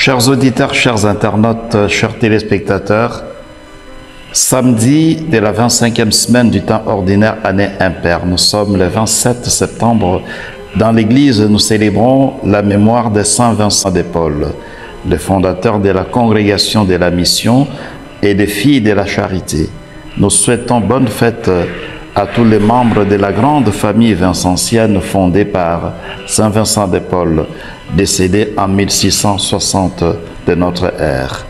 Chers auditeurs, chers internautes, chers téléspectateurs, samedi de la 25e semaine du temps ordinaire, année impaire. Nous sommes le 27 septembre. Dans l'église, nous célébrons la mémoire de Saint Vincent de Paul, le fondateur de la congrégation de la mission et des filles de la charité. Nous souhaitons bonne fête à tous les membres de la grande famille vincentienne fondée par Saint Vincent de Paul, décédé en 1660 de notre ère.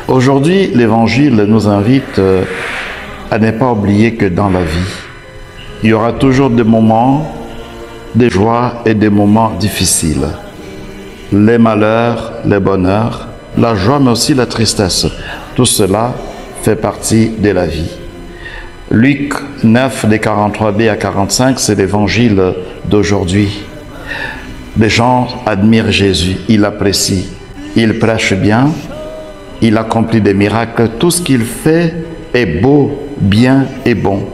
Aujourd'hui, l'Évangile nous invite à ne pas oublier que dans la vie, il y aura toujours des moments de joie et des moments difficiles. Les malheurs, les bonheurs, la joie mais aussi la tristesse, tout cela fait partie de la vie. Luc 9, des 43b à 45, c'est l'évangile d'aujourd'hui. Les gens admirent Jésus, ils l'apprécient, il prêche bien, il accomplit des miracles, tout ce qu'il fait est beau, bien et bon.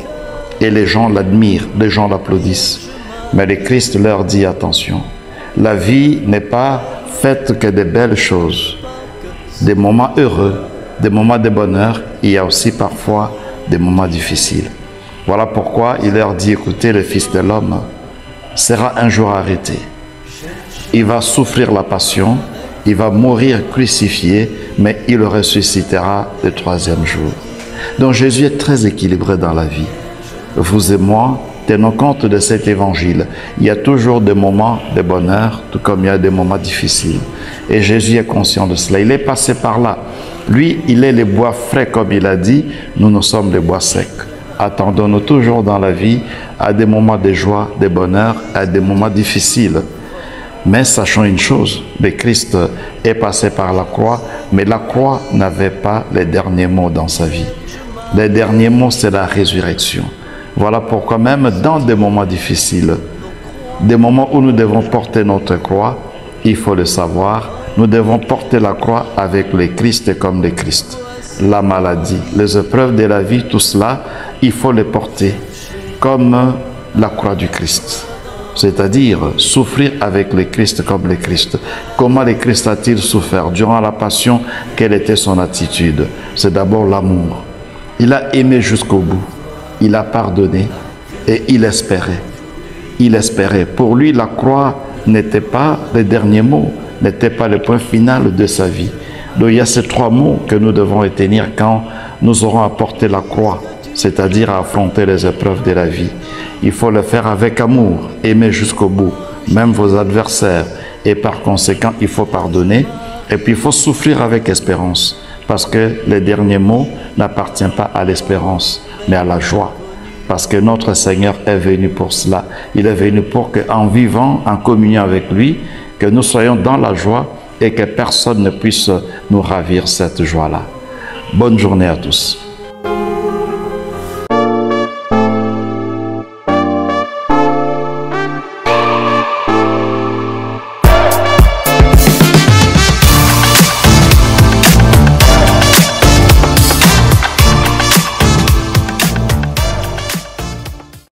Et les gens l'admirent, les gens l'applaudissent. Mais le Christ leur dit attention, la vie n'est pas faite que de belles choses, des moments heureux, des moments de bonheur, il y a aussi parfois des moments difficiles. Voilà pourquoi il leur dit, écoutez, le Fils de l'homme sera un jour arrêté. Il va souffrir la passion, il va mourir crucifié, mais il ressuscitera le troisième jour. Donc Jésus est très équilibré dans la vie. Vous et moi, tenons compte de cet évangile. Il y a toujours des moments de bonheur, tout comme il y a des moments difficiles. Et Jésus est conscient de cela. Il est passé par là. Lui, il est les bois frais, comme il a dit. Nous sommes les bois secs. Attendons-nous toujours dans la vie à des moments de joie, de bonheur, à des moments difficiles. Mais sachons une chose, le Christ est passé par la croix, mais la croix n'avait pas les derniers mots dans sa vie. Les derniers mots, c'est la résurrection. Voilà pourquoi même dans des moments difficiles, des moments où nous devons porter notre croix, il faut le savoir, nous devons porter la croix avec le Christ et comme le Christ. La maladie, les épreuves de la vie, tout cela, il faut les porter comme la croix du Christ. C'est-à-dire souffrir avec le Christ comme le Christ. Comment le Christ a-t-il souffert? Durant la passion, quelle était son attitude? C'est d'abord l'amour. Il a aimé jusqu'au bout. Il a pardonné et il espérait. Il espérait. Pour lui, la croix n'était pas le dernier mot, n'était pas le point final de sa vie. Donc il y a ces trois mots que nous devons retenir quand nous aurons à porter la croix, c'est-à-dire à affronter les épreuves de la vie. Il faut le faire avec amour, aimer jusqu'au bout, même vos adversaires. Et par conséquent, il faut pardonner. Et puis il faut souffrir avec espérance. Parce que le dernier mot n'appartient pas à l'espérance, mais à la joie. Parce que notre Seigneur est venu pour cela. Il est venu pour qu'en vivant en communion avec lui, que nous soyons dans la joie et que personne ne puisse nous ravir cette joie-là. Bonne journée à tous.